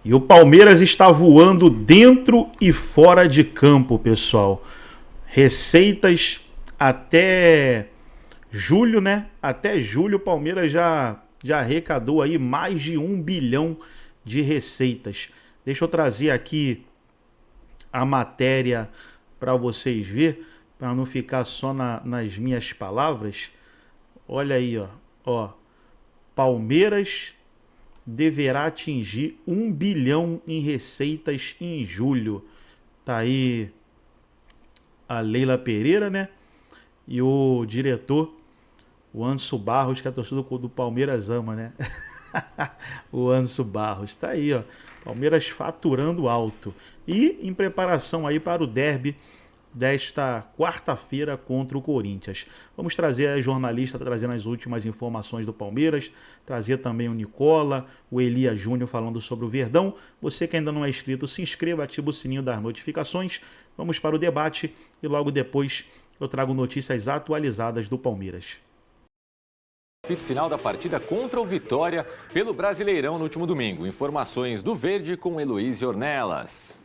E o Palmeiras está voando dentro e fora de campo, pessoal. Receitas até julho, né? Até julho o Palmeiras já arrecadou aí mais de 1 bilhão de receitas. Deixa eu trazer aqui a matéria para vocês verem, para não ficar só nas minhas palavras. Olha aí, ó. Palmeiras deverá atingir 1 bilhão em receitas em julho. Tá aí a Leila Pereira, né? E o diretor, o Anderson Barros, que a torcida do Palmeiras ama, né? O Anderson Barros. Tá aí, ó. Palmeiras faturando alto. E em preparação aí para o derby desta quarta-feira contra o Corinthians. Vamos trazer a jornalista trazendo as últimas informações do Palmeiras, trazer também o Nicola, o Elias Júnior falando sobre o Verdão. Você que ainda não é inscrito, se inscreva, ativa o sininho das notificações. Vamos para o debate e logo depois eu trago notícias atualizadas do Palmeiras. Apito final da partida contra o Vitória pelo Brasileirão no último domingo. Informações do Verde com Heloísa Ornelas.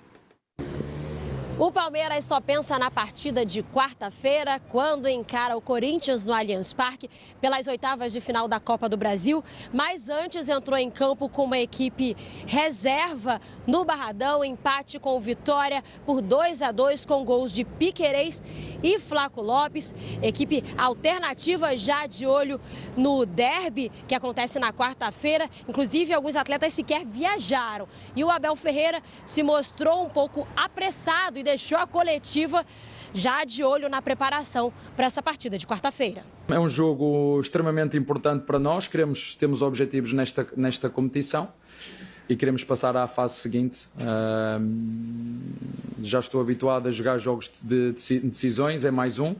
O Palmeiras só pensa na partida de quarta-feira, quando encara o Corinthians no Allianz Parque pelas oitavas de final da Copa do Brasil. Mas antes entrou em campo com uma equipe reserva no Barradão, empate com o Vitória por 2-2 com gols de Piquerez e Flaco Lopes. Equipe alternativa já de olho no derby que acontece na quarta-feira. Inclusive, alguns atletas sequer viajaram. E o Abel Ferreira se mostrou um pouco apressado e deixou a coletiva já de olho na preparação para essa partida de quarta-feira. É um jogo extremamente importante para nós, temos objetivos nesta competição e queremos passar à fase seguinte. Já estou habituado a jogar jogos de decisões, é mais um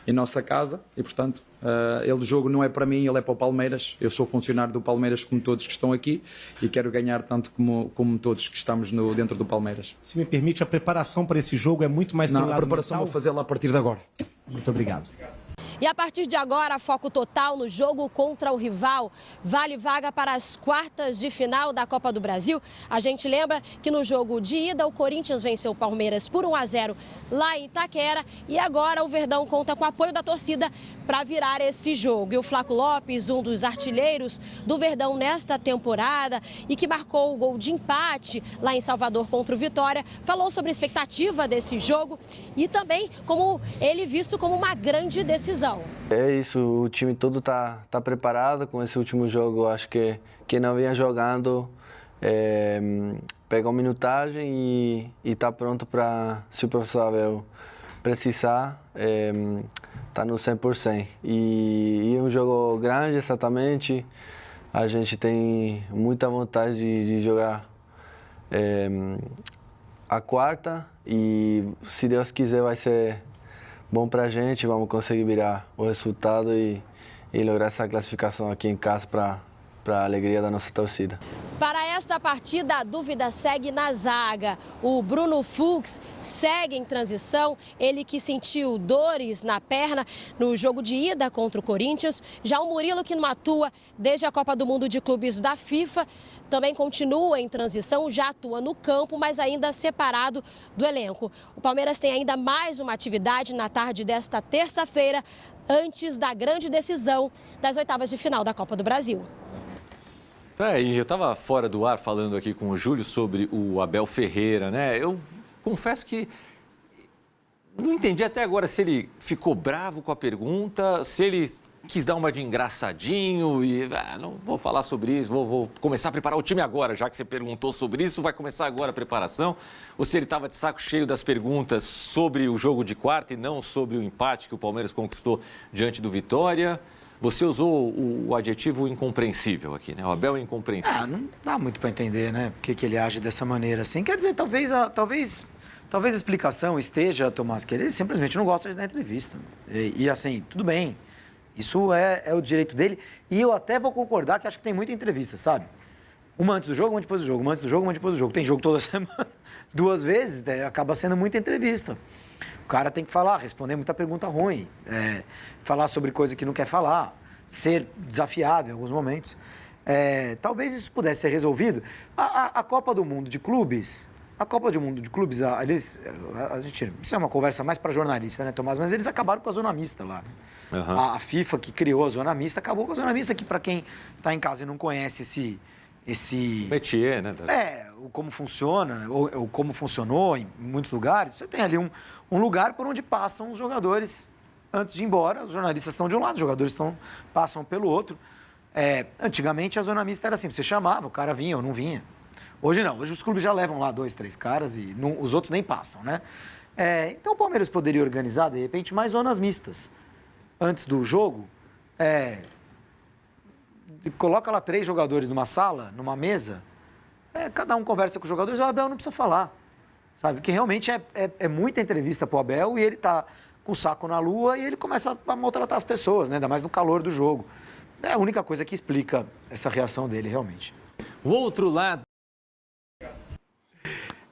em nossa casa e, portanto, o jogo não é para mim, ele é para o Palmeiras. Eu sou funcionário do Palmeiras como todos que estão aqui e quero ganhar tanto como todos que estamos dentro do Palmeiras. Se me permite, a preparação para esse jogo é muito mais pelo lado mental? A preparação vou fazê-la a partir de agora. Muito obrigado. E a partir de agora, foco total no jogo contra o rival. Vale vaga para as quartas de final da Copa do Brasil. A gente lembra que no jogo de ida, o Corinthians venceu o Palmeiras por 1-0 lá em Itaquera. E agora o Verdão conta com o apoio da torcida para virar esse jogo. E o Flaco Lopes, um dos artilheiros do Verdão nesta temporada e que marcou o gol de empate lá em Salvador contra o Vitória, falou sobre a expectativa desse jogo e também como ele visto como uma grande decisão. É isso, o time todo tá preparado com esse último jogo. Acho que quem não vinha jogando pegou minutagem e tá pronto para, se o professor Abel precisar, tá no 100%. E é um jogo grande, exatamente. A gente tem muita vontade de jogar a quarta e, se Deus quiser, vai ser bom para a gente, vamos conseguir virar o resultado e lograr essa classificação aqui em casa para a alegria da nossa torcida. Para esta partida, a dúvida segue na zaga. O Bruno Fux segue em transição, ele que sentiu dores na perna no jogo de ida contra o Corinthians. Já o Murilo, que não atua desde a Copa do Mundo de Clubes da FIFA, também continua em transição, já atua no campo, mas ainda separado do elenco. O Palmeiras tem ainda mais uma atividade na tarde desta terça-feira, antes da grande decisão das oitavas de final da Copa do Brasil. E eu estava fora do ar falando aqui com o Júlio sobre o Abel Ferreira, né? Eu confesso que não entendi até agora se ele ficou bravo com a pergunta, se ele quis dar uma de engraçadinho e não vou falar sobre isso, vou começar a preparar o time agora, já que você perguntou sobre isso, vai começar agora a preparação, ou se ele estava de saco cheio das perguntas sobre o jogo de quarta e não sobre o empate que o Palmeiras conquistou diante do Vitória. Você usou o adjetivo incompreensível aqui, né? O Abel é incompreensível. Não dá muito para entender, né? Por que ele age dessa maneira assim. Quer dizer, talvez a explicação esteja, Tomás, que ele simplesmente não gosta de dar entrevista. E assim, tudo bem. Isso é o direito dele. E eu até vou concordar que acho que tem muita entrevista, sabe? Uma antes do jogo, uma depois do jogo. Uma antes do jogo, uma depois do jogo. Tem jogo toda semana, 2 vezes, né? Acaba sendo muita entrevista. O cara tem que falar, responder muita pergunta ruim, falar sobre coisa que não quer falar, ser desafiado em alguns momentos. Talvez isso pudesse ser resolvido. A Copa do Mundo de Clubes, isso é uma conversa mais para jornalista, né, Tomás? Mas eles acabaram com a zona mista lá, né? Uhum. A FIFA, que criou a zona mista, acabou com a zona mista, que para quem está em casa e não conhece esse métier, né? Como funciona, ou como funcionou em muitos lugares, você tem ali um lugar por onde passam os jogadores antes de ir embora. Os jornalistas estão de um lado, os jogadores passam pelo outro. Antigamente a zona mista era assim, você chamava, o cara vinha ou não vinha. Hoje não, hoje os clubes já levam lá 2, 3 caras e os outros nem passam, né? Então o Palmeiras poderia organizar, de repente, mais zonas mistas. Antes do jogo, coloca lá 3 jogadores numa sala, numa mesa, cada um conversa com os jogadores, o Abel não precisa falar, sabe? Porque realmente é muita entrevista pro Abel e ele tá com o saco na lua e ele começa a maltratar as pessoas, né? Ainda mais no calor do jogo. É a única coisa que explica essa reação dele, realmente. O outro lado.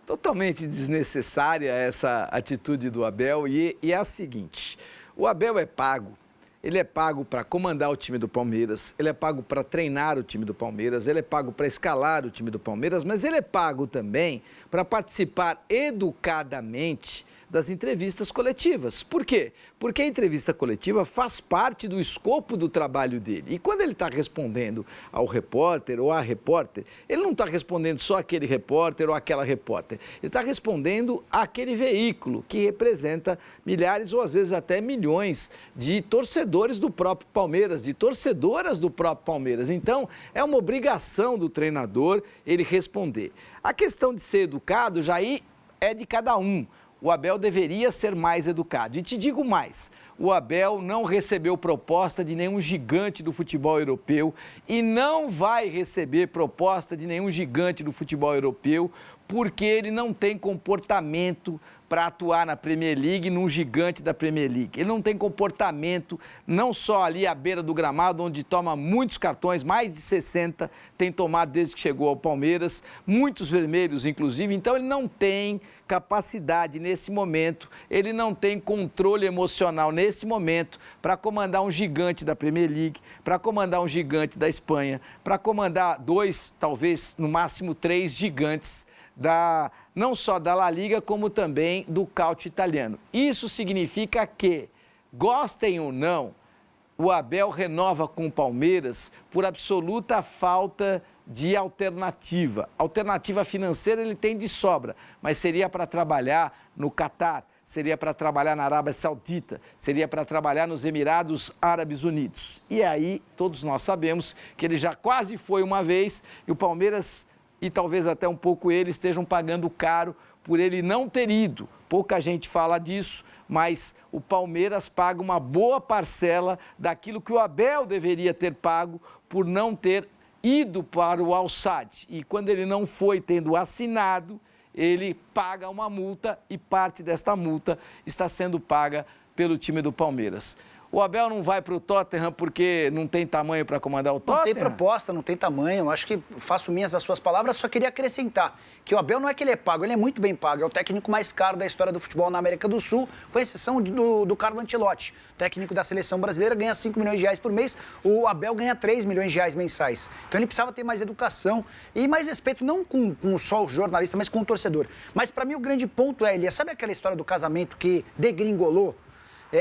Totalmente desnecessária essa atitude do Abel e é a seguinte, o Abel é pago, ele é pago para comandar o time do Palmeiras, ele é pago para treinar o time do Palmeiras, ele é pago para escalar o time do Palmeiras, mas ele é pago também para participar educadamente das entrevistas coletivas. Por quê? Porque a entrevista coletiva faz parte do escopo do trabalho dele. E quando ele está respondendo ao repórter ou à repórter, ele não está respondendo só aquele repórter ou aquela repórter. Ele está respondendo àquele veículo que representa milhares ou às vezes até milhões de torcedores do próprio Palmeiras, de torcedoras do próprio Palmeiras. Então, é uma obrigação do treinador ele responder. A questão de ser educado já aí é de cada um. O Abel deveria ser mais educado. E te digo mais, o Abel não recebeu proposta de nenhum gigante do futebol europeu e não vai receber proposta de nenhum gigante do futebol europeu porque ele não tem comportamento para atuar na Premier League, num gigante da Premier League. Ele não tem comportamento, não só ali à beira do gramado, onde toma muitos cartões, mais de 60 tem tomado desde que chegou ao Palmeiras, muitos vermelhos inclusive, então ele não tem capacidade nesse momento, ele não tem controle emocional nesse momento para comandar um gigante da Premier League, para comandar um gigante da Espanha, para comandar 2, talvez no máximo 3 gigantes não só da La Liga, como também do calcio italiano. Isso significa que, gostem ou não, o Abel renova com o Palmeiras por absoluta falta de alternativa. Alternativa financeira ele tem de sobra, mas seria para trabalhar no Catar, seria para trabalhar na Arábia Saudita, seria para trabalhar nos Emirados Árabes Unidos. E aí, todos nós sabemos que ele já quase foi uma vez e o Palmeiras, e talvez até um pouco ele, estejam pagando caro por ele não ter ido. Pouca gente fala disso, mas o Palmeiras paga uma boa parcela daquilo que o Abel deveria ter pago por não ter ido para o Al-Sadd. E quando ele não foi tendo assinado, ele paga uma multa e parte desta multa está sendo paga pelo time do Palmeiras. O Abel não vai para o Tottenham porque não tem tamanho para comandar o Tottenham? Não tem proposta, não tem tamanho. Eu acho que faço minhas as suas palavras, só queria acrescentar que o Abel não é que ele é pago, ele é muito bem pago. É o técnico mais caro da história do futebol na América do Sul, com exceção do Carlo Ancelotti. O técnico da seleção brasileira ganha 5 milhões de reais por mês, o Abel ganha 3 milhões de reais mensais. Então ele precisava ter mais educação e mais respeito, não com só o jornalista, mas com o torcedor. Mas para mim o grande ponto é, Elias, sabe aquela história do casamento que degringolou?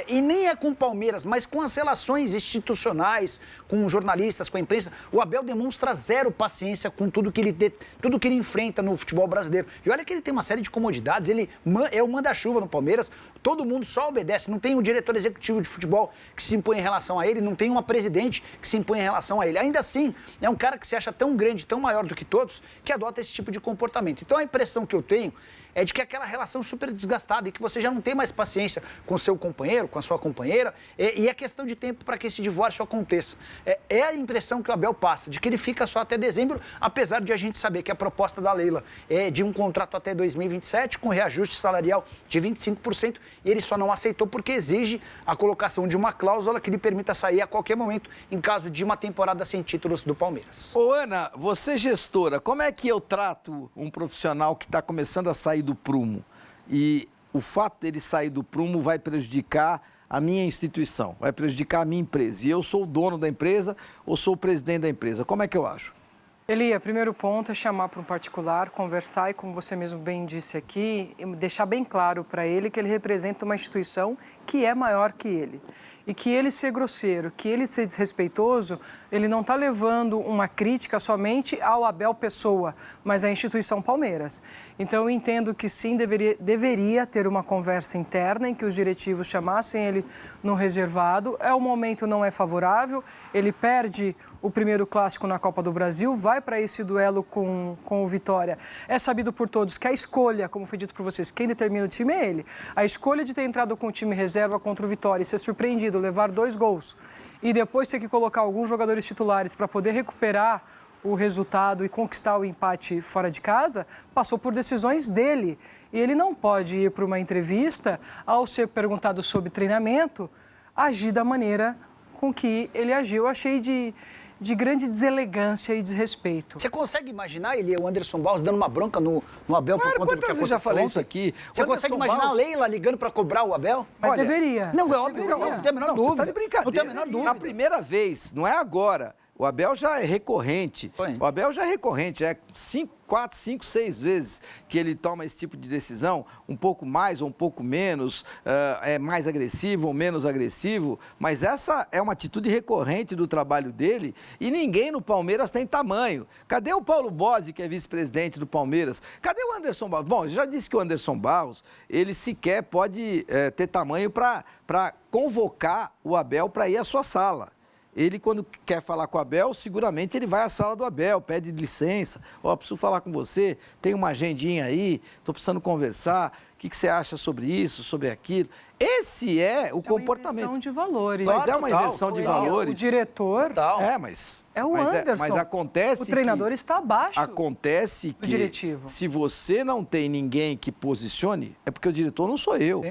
E nem é com o Palmeiras, mas com as relações institucionais, com jornalistas, com a imprensa. O Abel demonstra zero paciência com tudo que ele enfrenta no futebol brasileiro. E olha que ele tem uma série de comodidades, ele é o manda-chuva no Palmeiras, todo mundo só obedece, não tem um diretor executivo de futebol que se impõe em relação a ele, não tem uma presidente que se impõe em relação a ele. Ainda assim, é um cara que se acha tão grande, tão maior do que todos, que adota esse tipo de comportamento. Então a impressão que eu tenho é de que aquela relação super desgastada e que você já não tem mais paciência com o seu companheiro, com a sua companheira, e é questão de tempo para que esse divórcio aconteça. É a impressão que o Abel passa, de que ele fica só até dezembro, apesar de a gente saber que a proposta da Leila é de um contrato até 2027, com reajuste salarial de 25%, e ele só não aceitou porque exige a colocação de uma cláusula que lhe permita sair a qualquer momento, em caso de uma temporada sem títulos do Palmeiras. Ô Ana, você gestora, como é que eu trato um profissional que está começando a sair do prumo? E o fato dele sair do prumo vai prejudicar a minha instituição, vai prejudicar a minha empresa, e eu sou o dono da empresa ou sou o presidente da empresa, como é que eu ajo? Elia, primeiro ponto é chamar para um particular, conversar e, como você mesmo bem disse aqui, deixar bem claro para ele que ele representa uma instituição que é maior que ele. E que ele ser grosseiro, que ele ser desrespeitoso, ele não está levando uma crítica somente ao Abel Pessoa, mas à instituição Palmeiras. Então, eu entendo que sim, deveria ter uma conversa interna em que os diretivos chamassem ele no reservado. O momento não é favorável, ele perde o primeiro clássico na Copa do Brasil, vai para esse duelo com o Vitória. É sabido por todos que a escolha, como foi dito por vocês, quem determina o time é ele. A escolha de ter entrado com o time reserva contra o Vitória e ser surpreendido, levar 2 gols e depois ter que colocar alguns jogadores titulares para poder recuperar o resultado e conquistar o empate fora de casa, passou por decisões dele. E ele não pode ir para uma entrevista, ao ser perguntado sobre treinamento, agir da maneira com que ele agiu. Eu achei de grande deselegância e desrespeito. Você consegue imaginar, ele, o Anderson Barros, dando uma bronca no Abel por conta do que quantas vezes eu já falei isso aqui? Você consegue imaginar a Leila ligando para cobrar o Abel? Mas olha, deveria. Não, é óbvio, não tem a menor dúvida. Você tá de brincadeira. Não tem a menor dúvida. Na primeira vez, não é agora. O Abel já é recorrente. O Abel já é recorrente, 4, 5, 6 vezes que ele toma esse tipo de decisão, um pouco mais ou um pouco menos, é mais agressivo ou menos agressivo, mas essa é uma atitude recorrente do trabalho dele e ninguém no Palmeiras tem tamanho. Cadê o Paulo Bozzi, que é vice-presidente do Palmeiras? Cadê o Anderson Barros? Bom, eu já disse que o Anderson Barros, ele sequer pode ter tamanho para convocar o Abel para ir à sua sala. Ele, quando quer falar com o Abel, seguramente ele vai à sala do Abel, pede licença. Preciso falar com você, tem uma agendinha aí, estou precisando conversar. O que você acha sobre isso, sobre aquilo? Esse é o comportamento. É uma inversão de valores. Mas é uma inversão de valores. O diretor é o Anderson. Mas acontece o treinador está abaixo acontece do diretivo. Se você não tem ninguém que posicione, é porque o diretor não sou eu.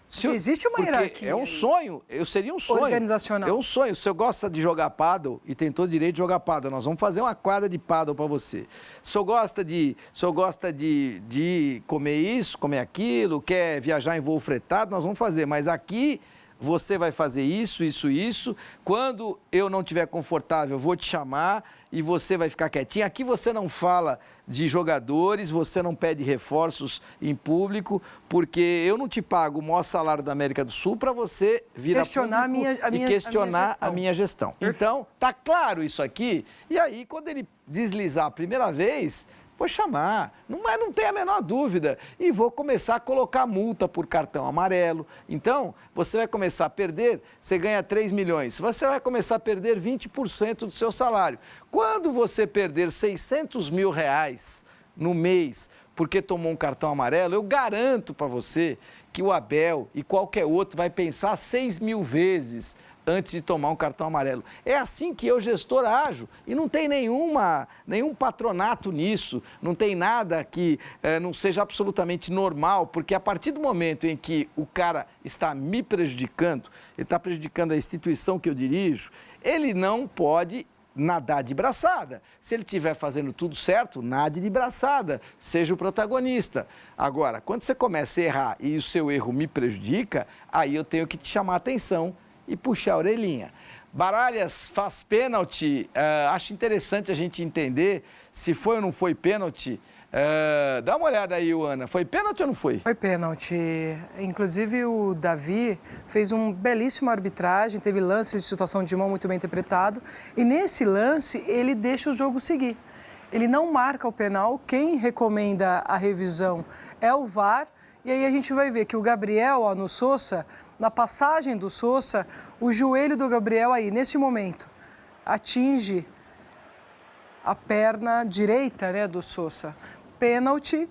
Sim. Existe uma hierarquia. É um sonho, seria um sonho. Organizacional. É um sonho. Se você gosta de jogar pádel e tem todo direito de jogar pádel, nós vamos fazer uma quadra de pádel para você. Se você gosta de comer isso, comer aquilo, quer viajar em voo fretado, nós vamos fazer. Mas aqui você vai fazer isso. Quando eu não estiver confortável, eu vou te chamar e você vai ficar quietinho. Aqui você não fala de jogadores, você não pede reforços em público, porque eu não te pago o maior salário da América do Sul para você vir questionar a público e questionar a minha gestão. Então, tá claro isso aqui. E aí, quando ele deslizar a primeira vez, vou chamar, não tem a menor dúvida. E vou começar a colocar multa por cartão amarelo. Então, você vai começar a perder, você ganha 3 milhões, você vai começar a perder 20% do seu salário. Quando você perder 600 mil reais no mês porque tomou um cartão amarelo, eu garanto para você que o Abel e qualquer outro vai pensar 6 mil vezes antes de tomar um cartão amarelo. É assim que eu, gestor, ajo. E não tem nenhum patronato nisso, não tem nada que não seja absolutamente normal, porque a partir do momento em que o cara está me prejudicando, ele está prejudicando a instituição que eu dirijo, ele não pode nadar de braçada. Se ele estiver fazendo tudo certo, nade de braçada, seja o protagonista. Agora, quando você começa a errar e o seu erro me prejudica, aí eu tenho que te chamar a atenção e puxar a orelhinha. Baralhas faz pênalti. Acho interessante a gente entender se foi ou não foi pênalti. Dá uma olhada aí, Ana. Foi pênalti ou não foi? Foi pênalti. Inclusive, o Davi fez uma belíssima arbitragem, teve lances de situação de mão muito bem interpretado. E nesse lance, ele deixa o jogo seguir. Ele não marca o penal. Quem recomenda a revisão é o VAR. E aí a gente vai ver que o Gabriel, no Sousa, na passagem do Sousa, o joelho do Gabriel aí, nesse momento, atinge a perna direita, do Sousa. Pênalti,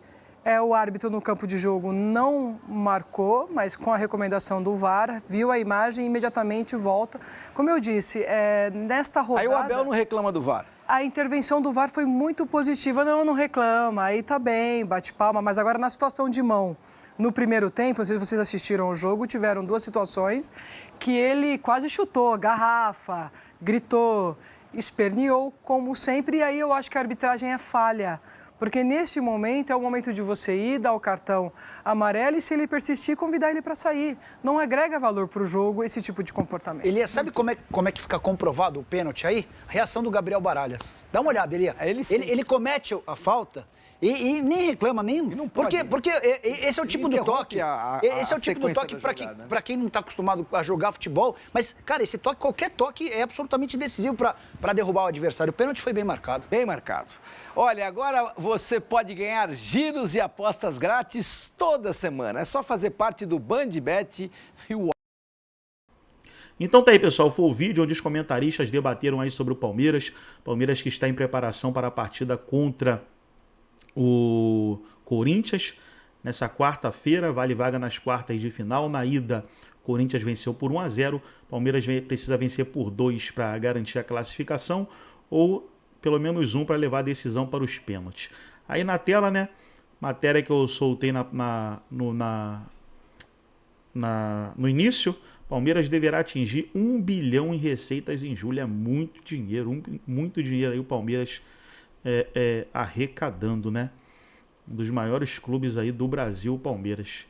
o árbitro no campo de jogo não marcou, mas com a recomendação do VAR, viu a imagem e imediatamente volta. Como eu disse, nesta rodada... Aí o Abel não reclama do VAR. A intervenção do VAR foi muito positiva. Não reclama, aí tá bem, bate palma, mas agora na situação de mão. No primeiro tempo, não sei se vocês assistiram ao jogo, tiveram 2 situações que ele quase chutou, garrafa, gritou, esperneou, como sempre, e aí eu acho que a arbitragem é falha, Porque nesse momento é o momento de você ir, dar o cartão amarelo e, se ele persistir, convidar ele para sair. Não agrega valor para o jogo esse tipo de comportamento. Elias, sabe como é que fica comprovado o pênalti aí? A reação do Gabriel Baralhas. Dá uma olhada, Elias. Ele comete a falta e nem reclama, nem... não pode, porque esse é o tipo do toque. Esse é o tipo do toque para quem não está acostumado a jogar futebol. Mas, cara, esse toque, qualquer toque é absolutamente decisivo para derrubar o adversário. O pênalti foi bem marcado. Bem marcado. Olha, agora você pode ganhar giros e apostas grátis toda semana. É só fazer parte do BandBet e o... Então tá aí, pessoal, foi o vídeo onde os comentaristas debateram aí sobre o Palmeiras. Palmeiras que está em preparação para a partida contra o Corinthians nessa quarta-feira, vale vaga nas quartas de final. Na ida, Corinthians venceu por 1-0, Palmeiras precisa vencer por 2 para garantir a classificação, ou pelo menos 1 para levar a decisão para os pênaltis. Aí na tela, né, matéria que eu soltei no início, Palmeiras deverá atingir 1 bilhão em receitas em julho. É muito dinheiro, muito dinheiro aí o Palmeiras arrecadando, né? Um dos maiores clubes aí do Brasil, o Palmeiras.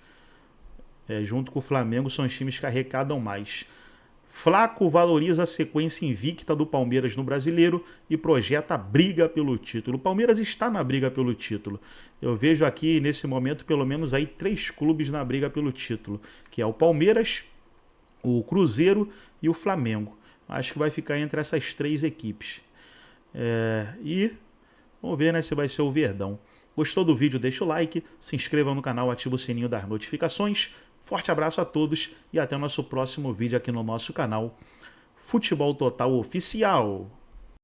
Junto com o Flamengo, são os times que arrecadam mais. Flaco valoriza a sequência invicta do Palmeiras no Brasileiro e projeta a briga pelo título. O Palmeiras está na briga pelo título. Eu vejo aqui, nesse momento, pelo menos aí 3 clubes na briga pelo título, que é o Palmeiras, o Cruzeiro e o Flamengo. Acho que vai ficar entre essas 3 equipes. E vamos ver, né, se vai ser o Verdão. Gostou do vídeo? Deixa o like, se inscreva no canal, ativa o sininho das notificações. Forte abraço a todos e até o nosso próximo vídeo aqui no nosso canal Futebol Total Oficial.